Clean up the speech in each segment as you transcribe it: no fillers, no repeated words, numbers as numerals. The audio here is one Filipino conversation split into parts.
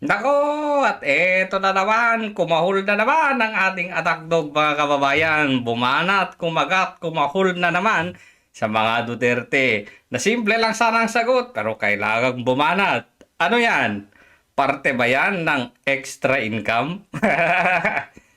Nako, at eto na naman, kumahol na naman ang ating attack dog mga kababayan. Bumanat, kumagat, kumahol na naman sa mga Duterte. Na simple lang sana ang sagot, pero kailangang bumanat. Ano yan? Parte ba yan ng extra income?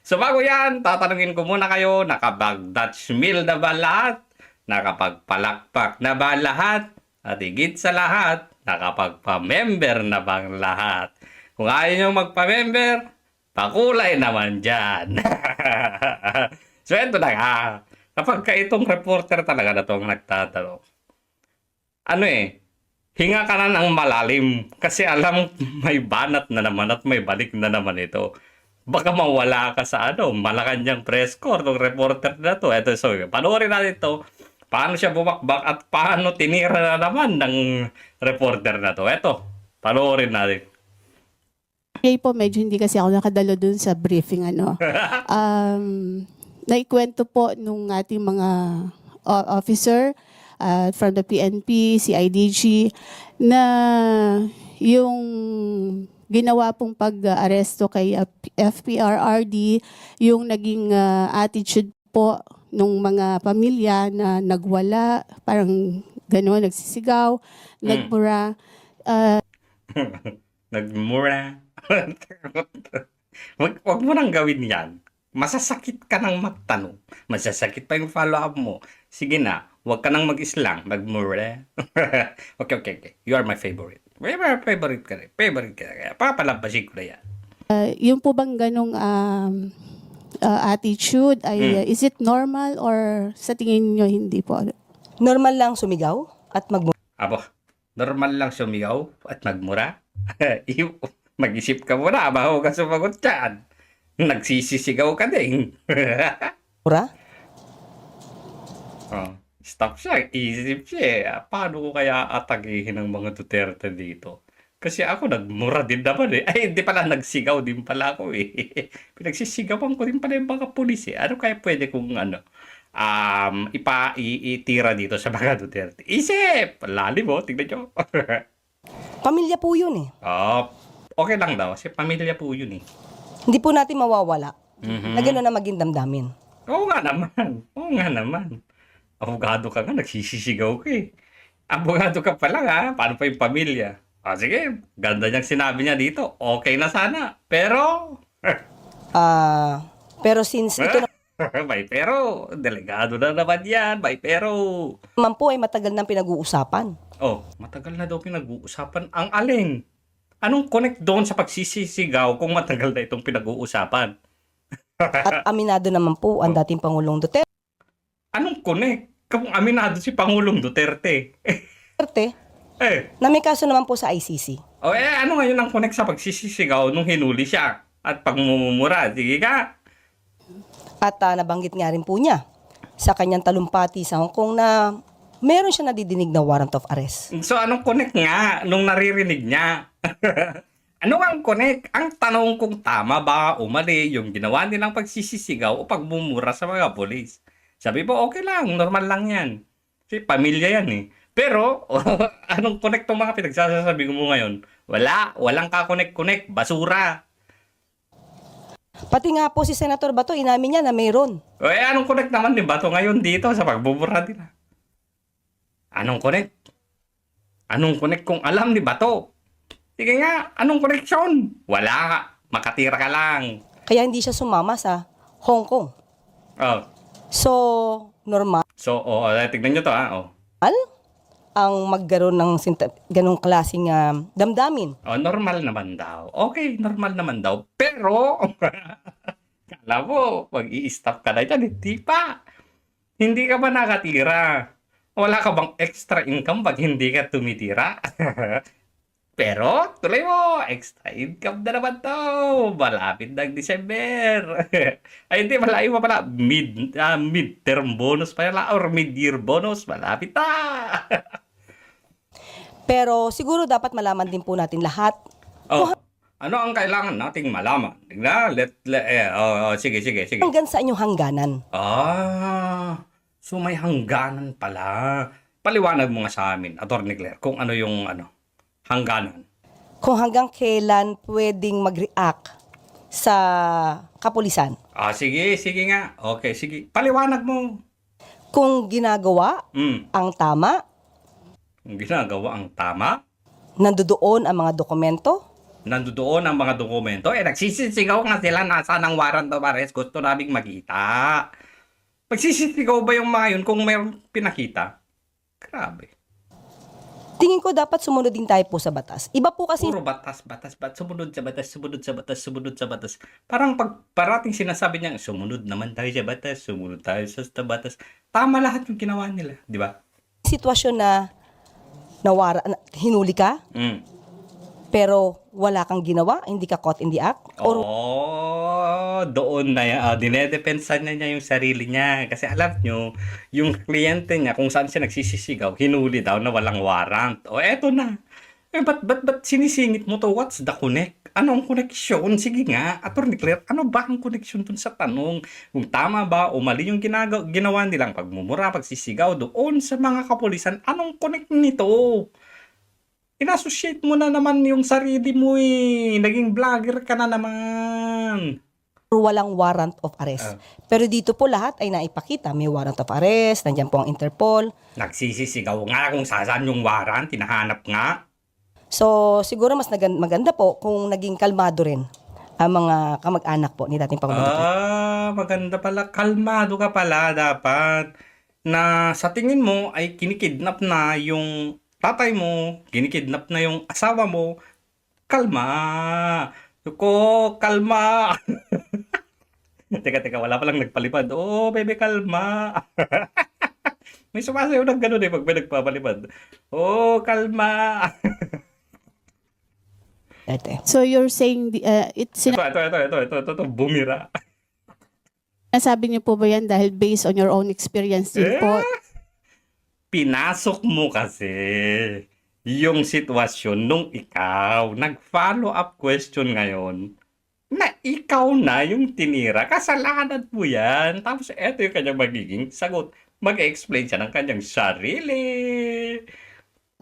So bago yan, tatanungin ko muna kayo, nakabag-Dutch meal na ba lahat? Nakapagpalakpak na ba lahat? At higit sa lahat, nakapagpa-member na bang lahat? Kung ayaw nyo magpa-member, pakulay naman dyan. So ito na nga, kapag ka itong reporter talaga na itong nagtatanong, ano hinga ka na ng malalim kasi alam may banat na naman at may balik na naman ito. Baka mawala ka sa Malacanang press corps ng reporter na to. Ito, so, panoorin natin to. Paano siya bumakbak at paano tinira na naman ng reporter na to. Ito, panoorin natin. Okay po, medyo hindi kasi ako nakadalo dun sa briefing naikwento po nung ating mga officer from the PNP, CIDG, na yung ginawa pong pag-aresto kay FPRRD, yung naging attitude po nung mga pamilya na nagwala, parang gano'n, nagsisigaw, nagmura. Nagmura. Wag mo nang gawin yan. Masasakit ka nang magtanong. Masasakit pa yung follow-up mo. Sige na, wag ka nang mag-islang. Magmura. Okay. You are my favorite. Favorite ka rin. Favorite ka rin. Kaya papalabasin ko na yan. Yung po bang ganong attitude, is it normal or sa tingin nyo hindi po? Normal lang sumigaw at Abo, normal lang sumigaw at magmura. Mag-isip ka muna bago ka sumagot dyan. Nagsisisigaw ka din. magmura. Oh, stop siya. Isip siya eh. Paano ko kaya atagihin ng mga Duterte dito? Kasi ako nagmura din naman eh. Ay, hindi pala. Nagsigaw din pala ako eh. Pinagsisigawan ko din pala yung mga pulis eh. Ano kaya pwede kong itira dito sa mga Duterte? Isip! Lalim mo. Tignan nyo. Pamilya po yun eh. Oh, okay lang daw. Kasi pamilya po yun eh. Hindi po natin mawawala Mhm. na gano'n na maging damdamin. Oo nga naman. Oo nga naman. Abogado ka nga, nagsisisigaw ka eh. Abogado ka pa lang ha. Paano pa yung pamilya? Sige, ganda niyang sinabi niya dito. Okay na sana. Pero, Pero since ito may pero. Delegado na naman yan. May pero. naman po ay matagal nang pinag-uusapan. Oh, matagal na daw pinag-uusapan. Ang alin? Anong connect doon sa pagsisisigaw kung matagal na itong pinag-uusapan? At aminado naman po ang dating Pangulong Duterte Anong connect? Kung aminado si Pangulong Duterte. na may kaso naman po sa ICC. Ano ngayon ang connect sa pagsisisigaw nung hinuli siya at pagmumura? Sige ka. At nabanggit nga rin po niya sa kanyang talumpati sa Hong Kong na meron siya nadidinig na warrant of arrest. So anong connect nga nung naririnig niya? Ano ang connect? Ang tanong kung tama ba o mali yung ginawa nilang pagsisisigaw o pagmumura sa mga polis. Sabi po, okay lang, normal lang yan. Kasi pamilya yan eh. Pero, anong connect tong mga pinagsasabi mo ngayon? Walang ka-connect-connect, basura. Pati nga po si Senator Bato, inamin niya na mayroon. Anong connect naman ni Bato ngayon dito sa pagbubura nila? Anong connect? Anong connect kung alam ni Bato? Sige nga, anong connection? Wala. Makatira ka lang. Kaya hindi siya sumama sa Hong Kong. Oh. So, normal So, tignan nyo to ang magkaroon ng ganong klaseng damdamin. Normal naman daw. Okay, normal naman daw. Pero, kala mo, mag-i-stop ka na dyan. Hindi pa. Hindi ka ba nakatira? Wala ka bang extra income pag hindi ka tumitira? Pero, tuloy mo, extra income na naman to. Malapit ng December. Ay, hindi, malayo pa pala. Mid-term bonus pa pala or mid-year bonus. Malapit na. Pero siguro dapat malaman din po natin lahat. Ano ang kailangan nating malaman? Tingnan, sige. Hanggang sa inyong hangganan. So may hangganan pala. Paliwanag mo nga sa amin, Atty. Claire, kung ano yung hangganan. kung hanggang kailan pwedeng mag-react sa kapulisan. Sige, sige nga. Okay, sige. Paliwanag mo. Kung ginagawa ang tama, Kung ginagawa ang tama, nandoon ang mga dokumento, nandoon ang mga dokumento, nagsisisigaw nga sila, nasa ng warrant of arrest, gusto naming makita. Magsisisigaw ba yung mga yun kung mayroong pinakita? Grabe. tingin ko dapat sumunod din tayo po sa batas. Iba po kasi Puro batas, sumunod sa batas, sumunod sa batas, sumunod sa batas. Parang pag parating sinasabi niya, sumunod naman tayo sa batas, sumunod tayo sa batas. Tama lahat yung ginawa nila, di ba? sitwasyon na hinuli ka, pero wala kang ginawa, hindi ka caught in the act, or Doon na yan. Dinedepensa na niya yung sarili niya. Kasi alam nyo, yung kliyente niya, kung saan siya nagsisisigaw, hinuli daw na walang warrant. Eto na. Ba't sinisingit mo to? What's the connect? Anong connection? Sige nga, Attorney Claire, ano ba ang connection dun sa tanong? Kung tama ba o mali yung ginawa nilang pagmumura, pagsisigaw doon sa mga kapulisan, anong connect nito? In-associate mo na naman yung sarili mo eh. Naging vlogger ka na naman. walang warrant of arrest. Pero dito po lahat ay naipakita. May warrant of arrest, nandiyan po ang Interpol. Nagsisisigaw nga kung saan yung warrant, tinahanap nga. So, siguro mas maganda po kung naging kalmado rin ang mga kamag-anak po ni dating Pangulong Duterte. Maganda pala. Kalmado ka pala dapat. Na sa tingin mo ay kinikidnap na yung tatay mo, kinikidnap na yung asawa mo. Kalma. Kalma. Teka, wala palang nagpalipad. Bebe, kalma. May sumasayaw ng gano'n pag may nagpapalipad. Kalma. So you're saying Ito, bumira. sinasabi niyo po ba yan dahil based on your own experience din po? Pinasok mo kasi yung sitwasyon nung ikaw nag-follow up question ngayon na ikaw na yung tinira. Kasalanan mo yan. Tapos eto yung kanyang magiging sagot. Mag-explain siya ng kanyang sarili.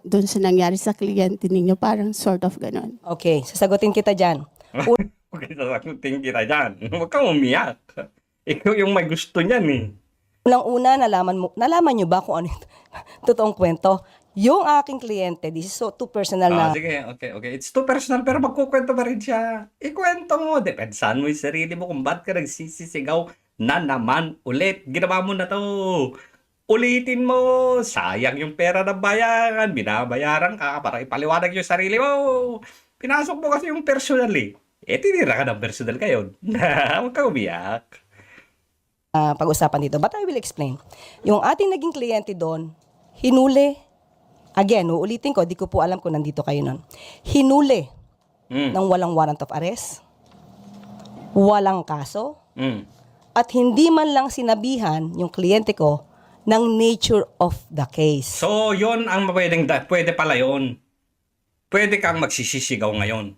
Doon sa nangyari sa kliyente ninyo, parang sort of ganon. Okay, sasagutin kita dyan. Okay, sasagutin kita dyan. Huwag kang umiyak. Ikaw yung may gusto niyan eh. Unang-una, nalaman nyo ba kung ano yung totoong kwento? Yung aking kliyente, this is so too personal na. Sige, okay. It's too personal pero magkukwento pa rin siya. Ikwento mo. Depensahan mo yung sarili mo kung ba't ka nagsisisigaw na naman ulit. Ginawa mo na to. Ulitin mo. Sayang yung pera ng bayaran. Binabayaran ka para ipaliwanag yung sarili mo. Pinasok mo kasi yung personal eh. Tinira ka ng personal kayo. Huwag ka umiyak. Pag-usapan dito. But I will explain. Yung ating naging kliyente doon, hinuli. Again, uulitin ko, di ko po alam kung nandito kayo nun. Hinuli ng walang warrant of arrest, walang kaso, at hindi man lang sinabihan yung kliyente ko ng nature of the case. So, yon ang pwede pala yon. Pwede kang magsisisigaw ngayon.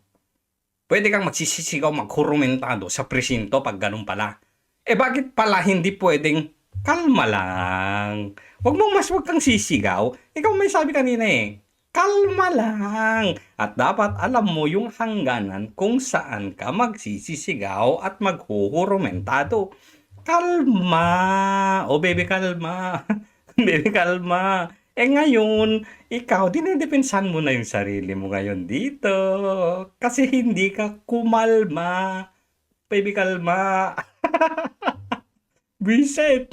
Pwede kang magsisisigaw, maghurumentado sa presinto pag ganun pala. Bakit pala hindi pwedeng kalma lang? Huwag kang sisigaw. Ikaw may sabi kanina eh. Kalma lang. At dapat alam mo yung hangganan kung saan ka magsisisigaw at maghuhurumentado. Kalma. Baby, kalma. Baby, kalma. Ngayon, ikaw, dinedepensahan mo na yung sarili mo ngayon dito. Kasi hindi ka kumalma. Baby, kalma. Reset.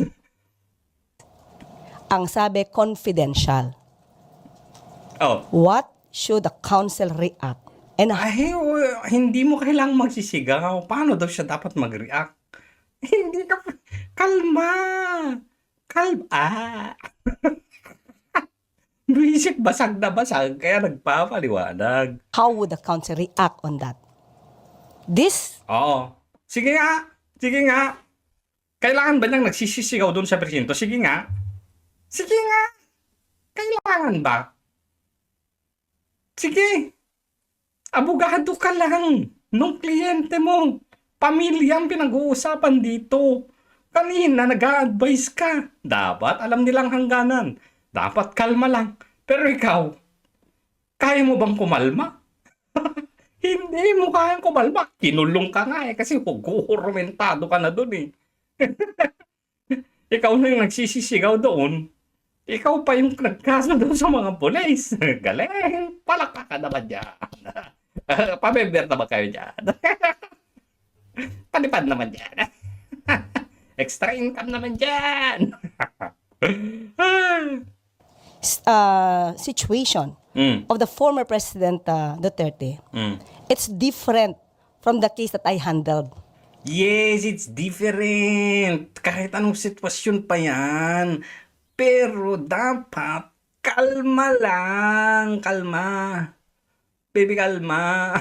Ang sabi, confidential. What should the counsel react? Hindi mo kailangang magsisigaw. Paano daw siya dapat mag-react? Hindi ka... Kalma. Reset, basag na basag. Kaya nagpapaliwanag. How would the counsel react on that? Sige nga. Kailangan ba niyang nagsisisigaw doon sa presinto? Sige nga. Kailangan ba? Sige. Abogado ka lang nung kliyente mo. Pamilya ang pinag-uusapan dito. Kanina nag-a-advise ka. Dapat alam nilang hangganan. Dapat kalma lang. Pero ikaw, kaya mo bang kumalma? Hindi mo kayang kumalma. Kinulong ka nga eh kasi hugurumentado ka na dun eh. Ikaw na yung nagsisisigaw doon. Ikaw pa yung nagkaso doon sa mga pulis. Galing. Palakpakan naman dyan. Pamember naman kayo dyan. Palipad naman dyan. Extra income naman dyan. Situation Mm. of the former President Duterte, Mm. it's different from the case that I handled. Yes, it's different. Kahit anong sitwasyon pa yan. Pero dapat kalma lang. Kalma. Baby, kalma.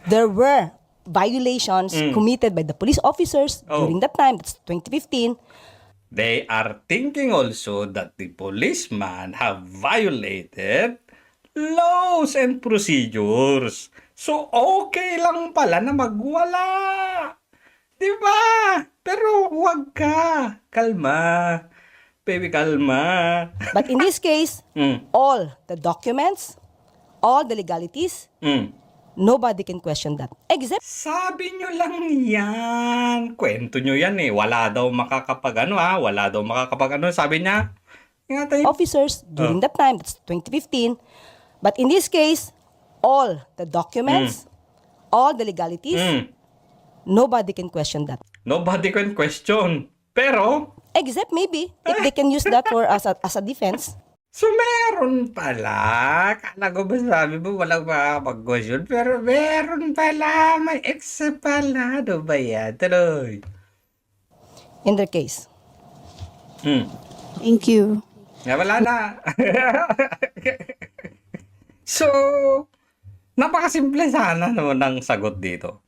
There were violations committed by the police officers Oh. during that time, that's 2015. They are thinking also that the policeman have violated laws and procedures. So, okay lang pala na magwala. Di ba? Pero huwag ka. Kalma. Baby, kalma. But in this case, Mm. all the documents, all the legalities, Mm. nobody can question that. Except Sabi nyo lang yan. Kwento nyo yan eh. Wala daw makakapag-ano ha. Wala daw makakapag-ano. Sabi niya. Ingatan nyo. officers during that time, that's 2015. But in this case, all the documents, all the legalities, Mm. nobody can question that. Nobody can question. Pero, Except maybe if they can use that for as a defense. so meron pala. Kala ko ba sabi mo walang makakapag-question. Pero meron pala. May except pala. Ano ba yan? Tuloy. In their case. Hmm. Thank you. Nga wala na. So, napakasimple sana no, ng sagot dito.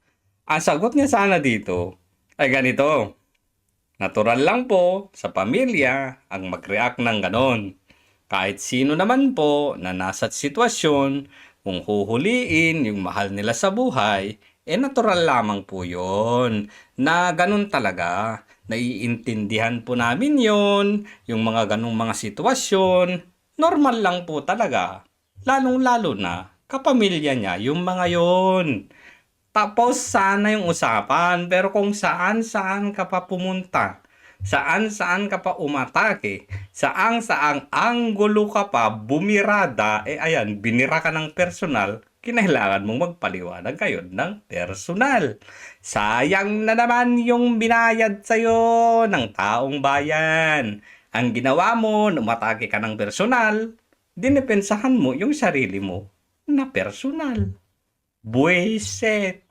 Ang sagot niya sana dito ay ganito. Natural lang po sa pamilya ang mag-react ng ganon. Kahit sino naman po na nasa sitwasyon, kung huhuliin yung mahal nila sa buhay, natural lamang po yun. Na ganun talaga. Naiintindihan po namin yon, yung mga ganung mga sitwasyon. Normal lang po talaga. Lalong-lalo na kapamilya niya yung mga yon. Tapos sana yung usapan, pero kung saan-saan ka pa pumunta, saan-saan ka pa umatake, saang-saang anggulo ka pa bumirada, ayan, binira ka ng personal, kinailangan mong magpaliwanag kayo ng personal. Sayang na naman yung binayad sa'yo ng taong bayan. Ang ginawa mo, umatake ka ng personal, dinepensahan mo yung sarili mo na personal. Buwiset.